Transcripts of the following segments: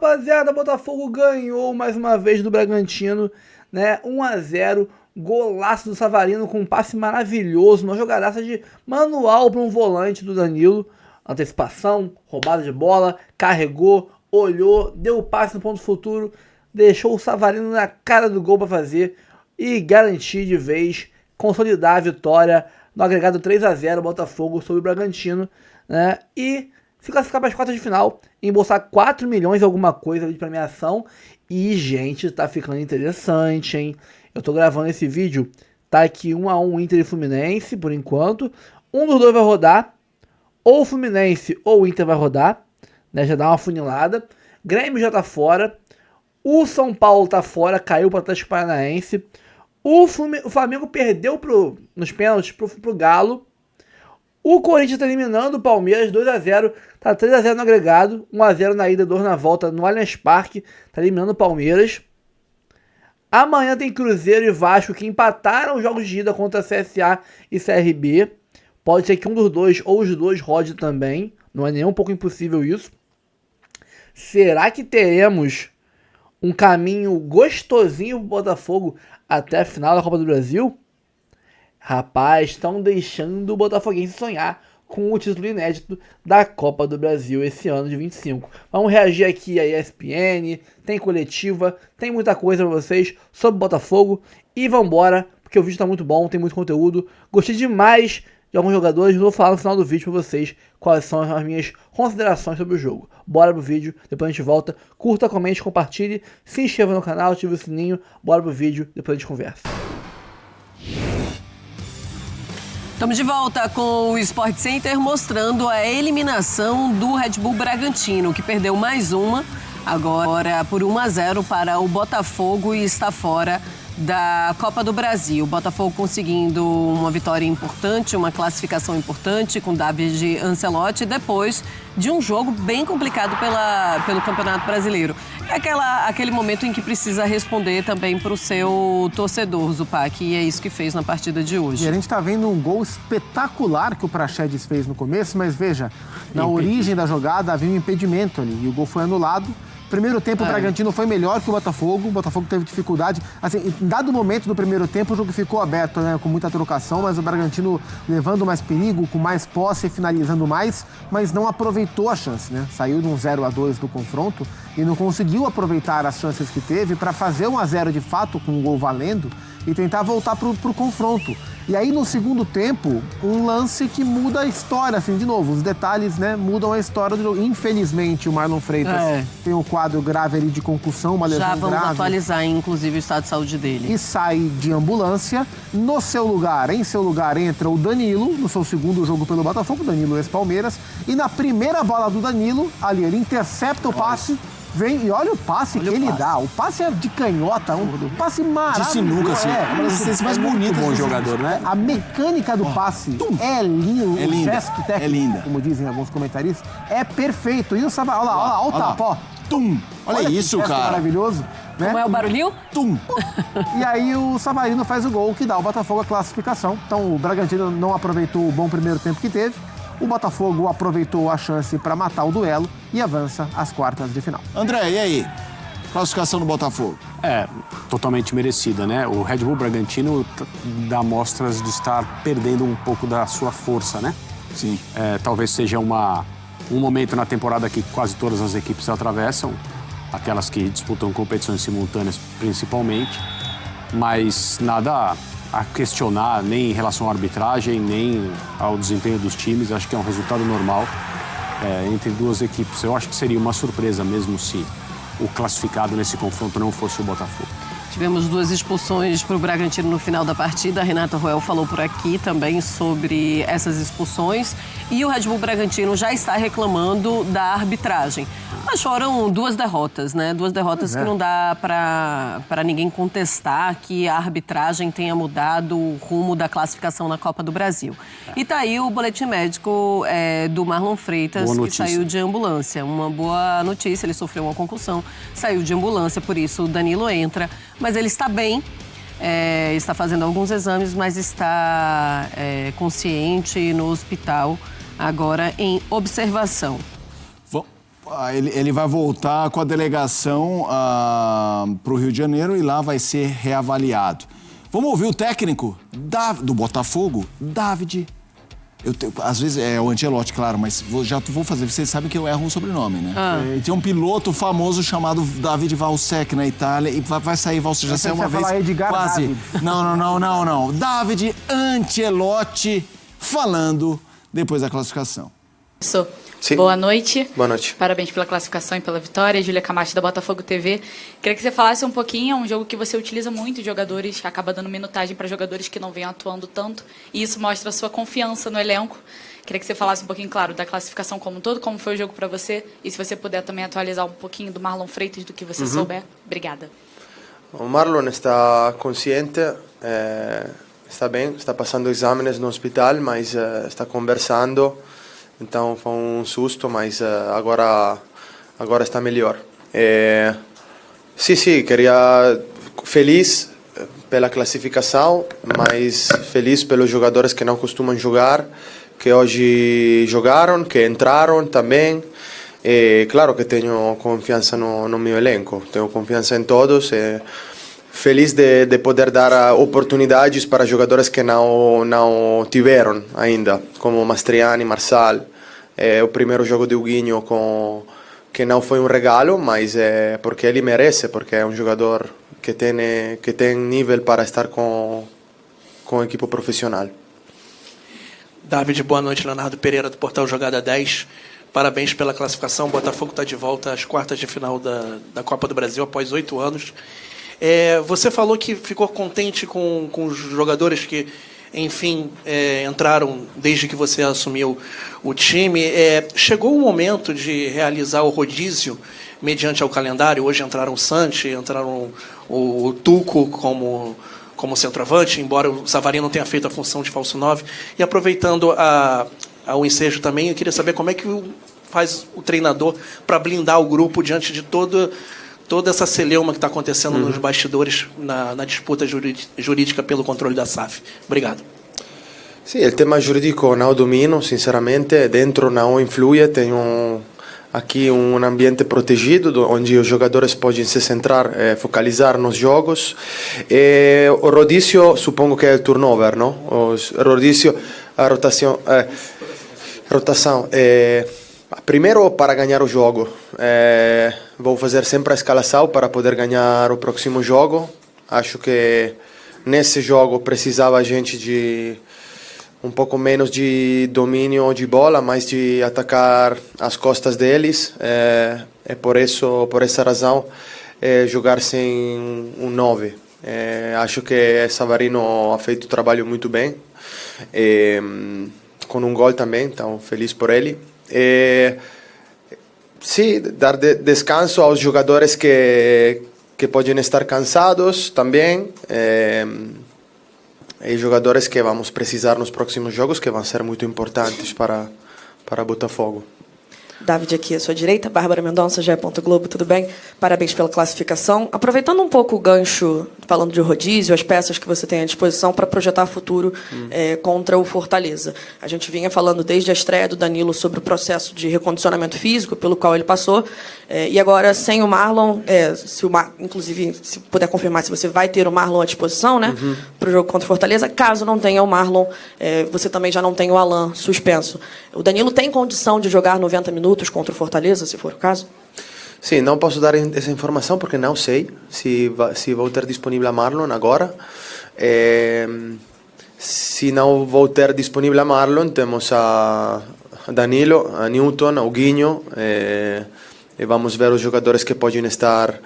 rapaziada, Botafogo ganhou mais uma vez do Bragantino, né? 1-0, golaço do Savarino com um passe maravilhoso, uma jogadaça de manual para um volante do Danilo. Antecipação, roubada de bola, carregou, olhou, deu o passe no ponto futuro, deixou o Savarino na cara do gol para fazer e garantir de vez, consolidar a vitória no agregado 3-0 Botafogo sobre o Bragantino, né? E se classificar para as quartas de final, embolsar 4 milhões e alguma coisa de premiação. E, gente, tá ficando interessante, hein? Eu tô gravando esse vídeo, tá aqui 1-1 Inter e Fluminense, por enquanto. Um dos dois vai rodar, ou o Fluminense ou o Inter vai rodar, né? Já dá uma funilada. Grêmio já tá fora. O São Paulo tá fora, caiu para o Atlético Paranaense. O Flamengo perdeu nos pênaltis pro Galo. O Corinthians tá eliminando o Palmeiras, 2-0, tá 3-0 no agregado, 1-0 na ida, 2 na volta no Allianz Parque, tá eliminando o Palmeiras. Amanhã tem Cruzeiro e Vasco que empataram os jogos de ida contra CSA e CRB. Pode ser que um dos dois ou os dois rode também, não é nem um pouco impossível isso. Será que teremos um caminho gostosinho pro Botafogo até a final da Copa do Brasil? Rapaz, estão deixando o Botafoguense sonhar com o título inédito da Copa do Brasil esse ano de 25. Vamos reagir aqui a ESPN, tem coletiva, tem muita coisa pra vocês sobre o Botafogo. E vambora, porque o vídeo tá muito bom, tem muito conteúdo. Gostei demais de alguns jogadores, vou falar no final do vídeo pra vocês quais são as minhas considerações sobre o jogo. Bora pro vídeo, depois a gente volta. Curta, comente, compartilhe, se inscreva no canal, ative o sininho. Bora pro vídeo, depois a gente conversa. Estamos de volta com o Sport Center mostrando a eliminação do Red Bull Bragantino, que perdeu mais uma, agora por 1-0 para o Botafogo e está fora da Copa do Brasil. O Botafogo conseguindo uma vitória importante, uma classificação importante com David Ancelotti, depois de um jogo bem complicado pelo Campeonato Brasileiro. É aquele momento em que precisa responder também para o seu torcedor, Zupac, e é isso que fez na partida de hoje. E a gente está vendo um gol espetacular que o Praxedes fez no começo, mas veja, na origem da jogada havia um impedimento ali e o gol foi anulado. Primeiro tempo, o Bragantino foi melhor que o Botafogo teve dificuldade. Assim, em dado momento do primeiro tempo, o jogo ficou aberto, né, com muita trocação, mas o Bragantino levando mais perigo, com mais posse, finalizando mais, mas não aproveitou a chance, né? Saiu de um 0-2 do confronto e não conseguiu aproveitar as chances que teve para fazer 1-0 de fato, com um gol valendo, e tentar voltar pro confronto. E aí, no segundo tempo, um lance que muda a história, assim, de novo, os detalhes, né, mudam a história do jogo. Infelizmente, o Marlon Freitas tem um quadro grave ali de concussão, uma lesão grave. Já vamos atualizar, inclusive, o estado de saúde dele. E sai de ambulância. Em seu lugar, entra o Danilo, no seu segundo jogo pelo Botafogo, Danilo ex-Palmeiras. E na primeira bola do Danilo, ali, ele intercepta o passe. Vem e olha o passe que ele dá. O passe é de canhota, um passe maravilhoso. De sinuca, assim. É uma das assistências mais bonitas do jogador, né? A mecânica do passe é lindo. É linda. O gesto técnico, é linda. Como dizem alguns comentaristas, é perfeito. E o Savarino, olha lá, olha o tapa, ó. Tum! Olha isso, cara. Maravilhoso. Né? Como é o barulhinho? Tum! E aí o Savarino faz o gol que dá ao Botafogo a classificação. Então o Bragantino não aproveitou o bom primeiro tempo que teve. O Botafogo aproveitou a chance para matar o duelo e avança às quartas de final. André, e aí? Classificação do Botafogo? É, totalmente merecida, né? O Red Bull Bragantino dá mostras de estar perdendo um pouco da sua força, né? Sim. Talvez seja um momento na temporada que quase todas as equipes atravessam, aquelas que disputam competições simultâneas principalmente, mas nada a questionar nem em relação à arbitragem, nem ao desempenho dos times. Acho que é um resultado normal entre duas equipes. Eu acho que seria uma surpresa mesmo se o classificado nesse confronto não fosse o Botafogo. Tivemos 2 expulsões para o Bragantino no final da partida. A Renata Roel falou por aqui também sobre essas expulsões. E o Red Bull Bragantino já está reclamando da arbitragem. Mas foram 2 derrotas, né? 2 derrotas que não dá para ninguém contestar que a arbitragem tenha mudado o rumo da classificação na Copa do Brasil. E tá aí o boletim médico do Marlon Freitas, que saiu de ambulância. Uma boa notícia, ele sofreu uma concussão, saiu de ambulância, por isso o Danilo entra. Mas ele está bem, está fazendo alguns exames, mas está consciente no hospital, agora em observação. Ele vai voltar com a delegação para o Rio de Janeiro e lá vai ser reavaliado. Vamos ouvir o técnico do Botafogo, David. Às vezes é o Ancelotti, claro, mas já vou fazer. Vocês sabem que eu erro um sobrenome, né? E tem um piloto famoso chamado David Valsec na Itália e vai sair Valsec, já saiu uma vez. Edgar quase. David. Não. David Ancelotti falando depois da classificação. Isso. Sim. Boa noite. Boa noite. Parabéns pela classificação e pela vitória. Júlia Camacho, da Botafogo TV. Queria que você falasse um pouquinho, é um jogo que você utiliza muito jogadores, acaba dando minutagem para jogadores que não vêm atuando tanto, e isso mostra a sua confiança no elenco. Queria que você falasse um pouquinho, claro, da classificação como um todo, como foi o jogo para você, e se você puder também atualizar um pouquinho do Marlon Freitas, do que você souber. Obrigada. O Marlon está consciente, está bem, está passando exames no hospital, mas está conversando. Então foi um susto, mas agora está melhor. Sim, queria feliz pela classificação, mas feliz pelos jogadores que não costumam jogar, que hoje jogaram, que entraram também. E claro que tenho confiança no meu elenco, tenho confiança em todos. Feliz de poder dar oportunidades para jogadores que não tiveram ainda, como Mastriani, Marçal. É o primeiro jogo de Huguinho que não foi um regalo, mas é porque ele merece, porque é um jogador que tem nível para estar com a equipe profissional. David, boa noite. Leonardo Pereira, do Portal Jogada 10. Parabéns pela classificação. O Botafogo está de volta às quartas de final da Copa do Brasil após 8 anos. Você falou que ficou contente com os jogadores que, enfim, entraram desde que você assumiu o time. Chegou o momento de realizar o rodízio mediante ao calendário. Hoje entraram o Santi, entraram o Tuco como centroavante, embora o Savarino não tenha feito a função de falso 9. E aproveitando o ensejo também, eu queria saber como é que faz o treinador para blindar o grupo diante de toda essa celeuma que está acontecendo nos bastidores na disputa jurídica pelo controle da SAF. Obrigado. Sim, o tema jurídico não domino, sinceramente. Dentro não influi, tenho aqui um ambiente protegido, onde os jogadores podem se centrar, focalizar nos jogos. O rodízio, supongo que é o turnover, não? O rodízio, a rotação. Primeiro, para ganhar o jogo, vou fazer sempre a escalação para poder ganhar o próximo jogo. Acho que nesse jogo precisava a gente de um pouco menos de domínio de bola, mais de atacar as costas deles. Por essa razão, jogar sem um 9. Acho que Savarino ha feito o trabalho muito bem, com um gol também, então feliz por ele. Sim, dar descanso aos jogadores que podem estar cansados também, e jogadores que vamos precisar nos próximos jogos, que vão ser muito importantes para Botafogo. David aqui à sua direita, Bárbara Mendonça, GE. Globo, tudo bem? Parabéns pela classificação. Aproveitando um pouco o gancho, falando de rodízio, as peças que você tem à disposição para projetar futuro contra o Fortaleza. A gente vinha falando desde a estreia do Danilo sobre o processo de recondicionamento físico pelo qual ele passou, e agora sem o Marlon, inclusive, se puder confirmar se você vai ter o Marlon à disposição, né, para o jogo contra o Fortaleza. Caso não tenha o Marlon, você também já não tem o Alan suspenso. O Danilo tem condição de jogar 90 minutos contra o Fortaleza, se for o caso? Sim, não posso dar essa informação porque não sei se vou ter disponível a Marlon agora. Se não vou ter disponível a Marlon, temos a Danilo, a Newton, a Huguinho, e vamos ver os jogadores que podem estar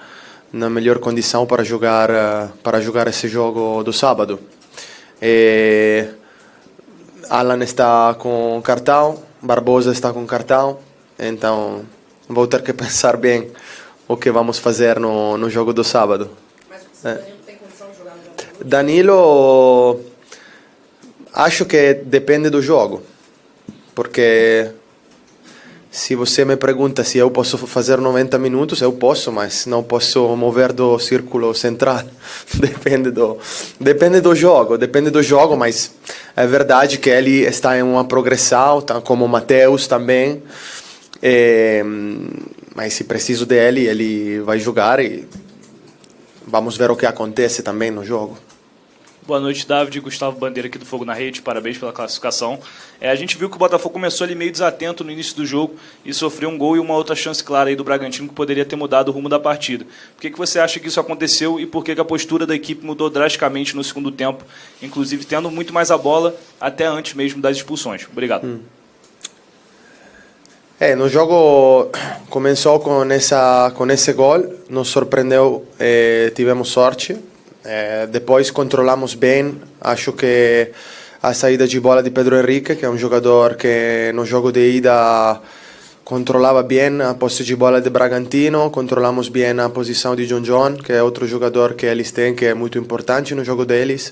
na melhor condição para jogar esse jogo do sábado. Alan está com cartão, Barbosa está com cartão, então vou ter que pensar bem o que vamos fazer no jogo do sábado. Mas o Danilo tem condição de jogar no jogo? Danilo, acho que depende do jogo, porque se você me pergunta se eu posso fazer 90 minutos, eu posso, mas não posso mover do círculo central. Depende do jogo, mas é verdade que ele está em uma progressão, como o Matheus também. Mas se preciso dele, ele vai jogar e vamos ver o que acontece também no jogo. Boa noite, David. Gustavo Bandeira aqui do Fogo na Rede. Parabéns pela classificação. A gente viu que o Botafogo começou ali meio desatento no início do jogo e sofreu um gol e uma outra chance clara aí do Bragantino que poderia ter mudado o rumo da partida. Por que você acha que isso aconteceu e por que a postura da equipe mudou drasticamente no segundo tempo, inclusive tendo muito mais a bola até antes mesmo das expulsões? Obrigado. No jogo começou com esse gol, nos surpreendeu, tivemos sorte. Depois controlamos bem, acho que a saída de bola de Pedro Henrique, que é um jogador que no jogo de ida controlava bem a posse de bola de Bragantino, controlamos bem a posição de John, que é outro jogador que eles têm, que é muito importante no jogo deles.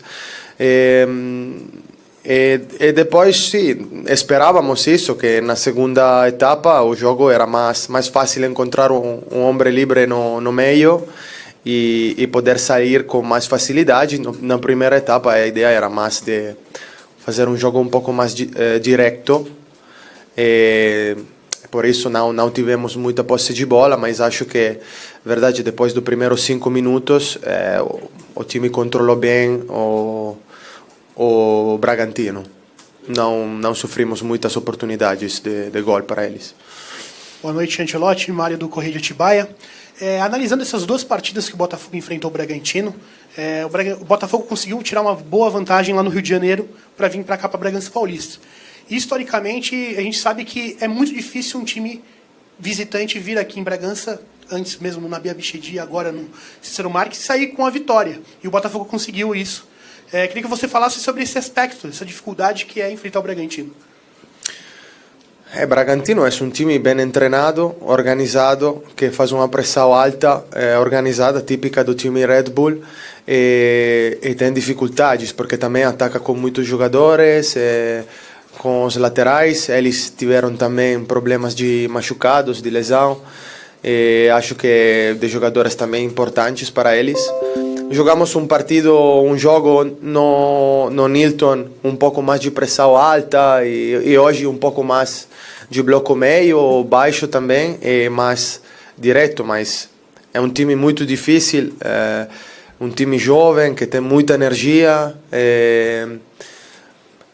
E depois, sim, esperávamos isso, que na segunda etapa o jogo era mais fácil encontrar um homem livre no meio e poder sair com mais facilidade. Na primeira etapa a ideia era mais de fazer um jogo um pouco mais direto. Por isso não tivemos muita posse de bola, mas acho que, na verdade, depois dos primeiros 5 minutos, o time controlou bem o Bragantino. Não sofrimos muitas oportunidades de gol para eles. Boa noite, Ancelotti, Mário do Correio de Atibaia. Analisando essas duas partidas que o Botafogo enfrentou o Bragantino, o Botafogo conseguiu tirar uma boa vantagem lá no Rio de Janeiro para vir para cá, para Bragança Paulista. E, historicamente, a gente sabe que é muito difícil um time visitante vir aqui em Bragança, antes mesmo no Nabi Abichedi, agora no Cícero Marques, sair com a vitória. E o Botafogo conseguiu isso. Queria que você falasse sobre esse aspecto, essa dificuldade que é enfrentar o Bragantino. Bragantino é um time bem treinado, organizado, que faz uma pressão alta, organizada, típica do time Red Bull, e tem dificuldades, porque também ataca com muitos jogadores, com os laterais, eles tiveram também problemas de machucados, de lesão, e acho que de jogadores também importantes para eles. Jogamos um jogo no Nilton, um pouco mais de pressão alta e hoje um pouco mais de bloco meio, baixo também, e mais direto, mas é um time muito difícil, um time jovem que tem muita energia.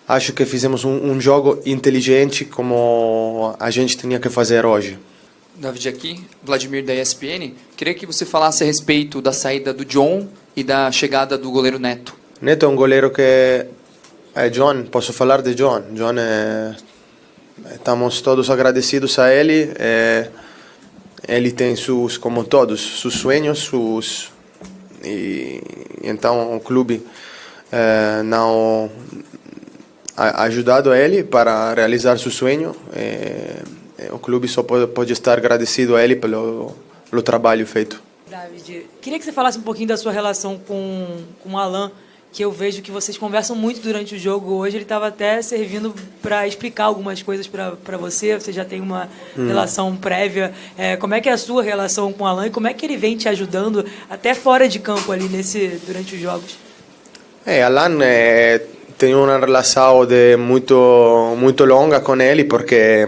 Acho que fizemos um jogo inteligente como a gente tinha que fazer hoje. David aqui, Vladimir da ESPN. Queria que você falasse a respeito da saída do John e da chegada do goleiro Neto. Neto é um goleiro que... John, posso falar de John. John estamos todos agradecidos a ele. Ele tem como todos, seus sonhos, e então o clube não ajudado ele para realizar seu sonho. O clube só pode estar agradecido a ele pelo trabalho feito. David, queria que você falasse um pouquinho da sua relação com o Alan, que eu vejo que vocês conversam muito durante o jogo. Hoje ele estava até servindo para explicar algumas coisas para você já tem uma relação prévia. Como é que é a sua relação com o Alan e como é que ele vem te ajudando até fora de campo ali durante os jogos? Alan tem uma relação muito longa com ele, porque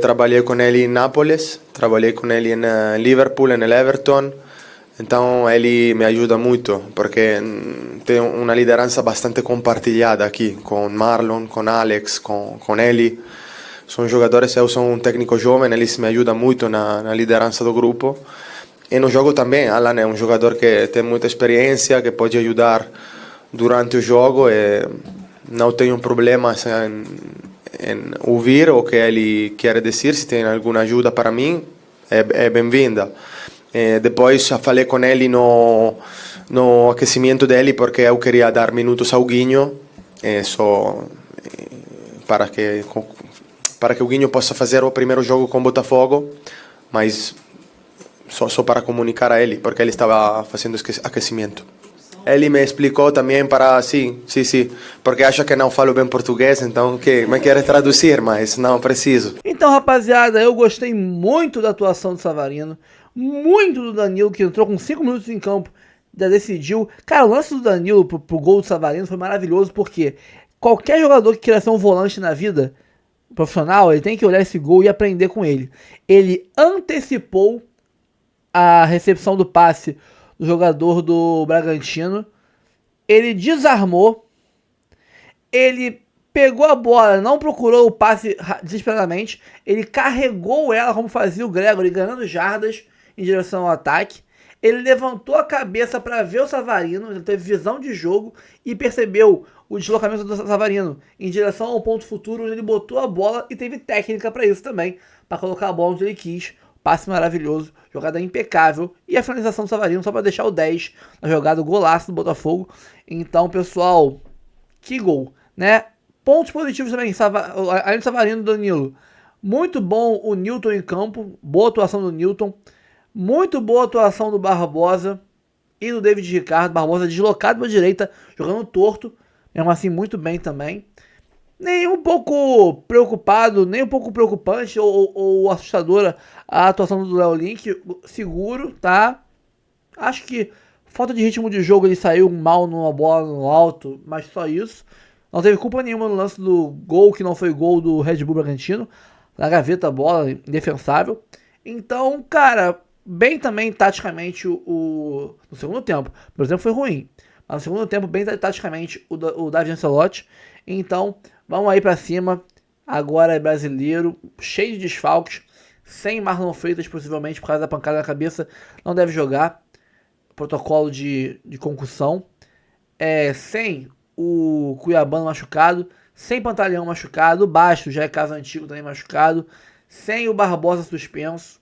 trabalhei com ele em Nápoles, trabalhei com ele em Liverpool, em Everton. Então ele me ajuda muito, porque tem uma liderança bastante compartilhada aqui, com Marlon, com Alex, com ele. São jogadores, eu sou um técnico jovem, eles me ajudam muito na liderança do grupo. E no jogo também, Alan é um jogador que tem muita experiência, que pode ajudar durante o jogo, e não tenho problemas em ouvir o que ele quer dizer. Se tem alguma ajuda para mim, é bem-vinda. Depois já falei com ele no aquecimento dele, porque eu queria dar minutos ao Guinho, só para que o Guinho possa fazer o primeiro jogo com o Botafogo, mas só para comunicar a ele, porque ele estava fazendo aquecimento. Ele me explicou também sim, porque acha que não falo bem português, então me quer traduzir, mas não preciso. Então, rapaziada, eu gostei muito da atuação do Savarino, muito do Danilo, que entrou com 5 minutos em campo, já decidiu. Cara, o lance do Danilo pro gol do Savarino foi maravilhoso, porque qualquer jogador que queira ser um volante na vida profissional, ele tem que olhar esse gol e aprender com ele. Ele antecipou a recepção do passe do jogador do Bragantino, ele desarmou, ele pegou a bola, não procurou o passe desesperadamente, ele carregou ela como fazia o Gregory, ganhando jardas em direção ao ataque. Ele levantou a cabeça para ver o Savarino, ele teve visão de jogo e percebeu o deslocamento do Savarino em direção ao ponto futuro, onde ele botou a bola e teve técnica para isso também, para colocar a bola onde ele quis. Passe maravilhoso, jogada impecável e a finalização do Savarino só para deixar o 10 na jogada, o golaço do Botafogo. Então, pessoal, que gol, né? Pontos positivos também, além do Savarino e do Danilo. Muito bom o Newton em campo, boa atuação do Newton. Muito boa atuação do Barbosa e do David Ricardo. Barbosa deslocado para a direita, jogando torto, mesmo assim muito bem também. Nem um pouco preocupado, nem um pouco preocupante ou assustadora a atuação do Léo Link. Seguro, tá? Acho que falta de ritmo de jogo, ele saiu mal numa bola no alto, mas só isso. Não teve culpa nenhuma no lance do gol, que não foi gol do Red Bull Bragantino. Na gaveta a bola, indefensável. Então, cara, bem também taticamente no segundo tempo. Por exemplo, foi ruim. Mas no segundo tempo, bem taticamente o David Ancelotti. Então, vamos aí pra cima. Agora é brasileiro, cheio de desfalques. Sem Marlon Freitas, possivelmente, por causa da pancada na cabeça. Não deve jogar. Protocolo de concussão. Sem o Cuiabano machucado. Sem Pantaleão machucado. O Bastos já é caso antigo também machucado. Sem o Barbosa suspenso.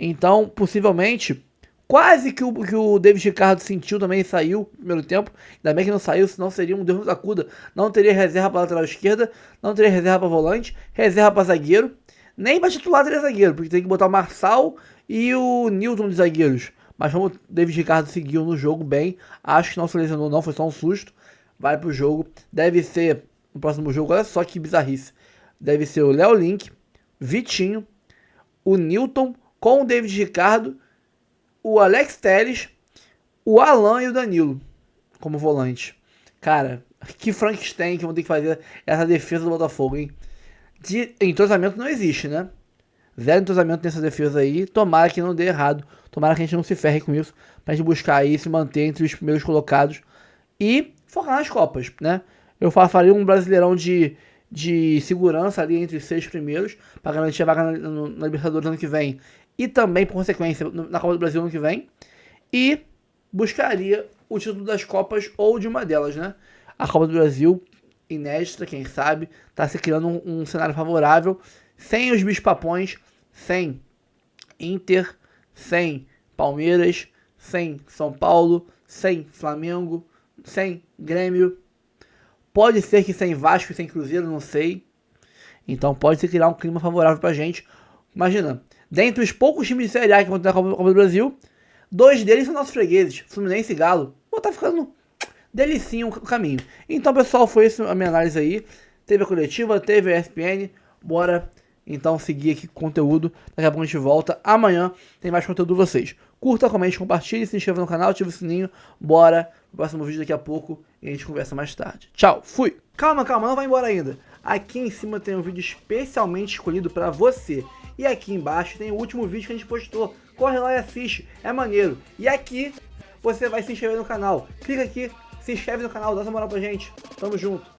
Então, possivelmente, quase que o David Ricardo sentiu também e saiu no primeiro tempo. Ainda bem que não saiu, senão seria um Deus nos acuda. Não teria reserva para lateral esquerda, não teria reserva para volante, reserva para zagueiro. Nem para titular teria zagueiro, porque tem que botar o Marçal e o Newton de zagueiros. Mas como o David Ricardo seguiu no jogo bem, acho que não se lesionou não, foi só um susto. Vai pro jogo, deve ser no próximo jogo, olha só que bizarrice. Deve ser o Léo Link, Vitinho, o Newton com o David Ricardo, o Alex Telles, o Alan e o Danilo como volante. Cara, que Frankenstein que vão ter que fazer essa defesa do Botafogo, hein? De entrosamento não existe, né? Zero entrosamento nessa defesa aí. Tomara que não dê errado. Tomara que a gente não se ferre com isso. Pra gente buscar aí se manter entre os primeiros colocados e focar nas Copas, né? Eu faria um brasileirão de segurança ali entre os 6 primeiros para garantir a vaga na Libertadores ano que vem e também, por consequência, na Copa do Brasil ano que vem. E buscaria o título das Copas ou de uma delas, né? A Copa do Brasil, inédita, quem sabe, tá se criando um cenário favorável, sem os bicho-papões, sem Inter, sem Palmeiras, sem São Paulo, sem Flamengo, sem Grêmio. Pode ser que sem Vasco e sem Cruzeiro, não sei. Então pode se criar um clima favorável pra gente. Imagina, dentre os poucos times de Série A que vão ter na Copa do Brasil, 2 deles são nossos fregueses, Fluminense e Galo. Vou estar ficando delicinho o caminho. Então, pessoal, foi isso a minha análise aí. Teve a coletiva, teve a ESPN. Bora então seguir aqui com o conteúdo. Daqui a pouco a gente volta. Amanhã tem mais conteúdo pra vocês. Curta, comente, compartilhe, se inscreva no canal, ative o sininho. Bora pro próximo vídeo daqui a pouco e a gente conversa mais tarde. Tchau, fui! Calma, não vai embora ainda. Aqui em cima tem um vídeo especialmente escolhido pra você. E aqui embaixo tem o último vídeo que a gente postou. Corre lá e assiste, é maneiro. E aqui você vai se inscrever no canal. Clica aqui, se inscreve no canal, dá essa moral pra gente. Tamo junto.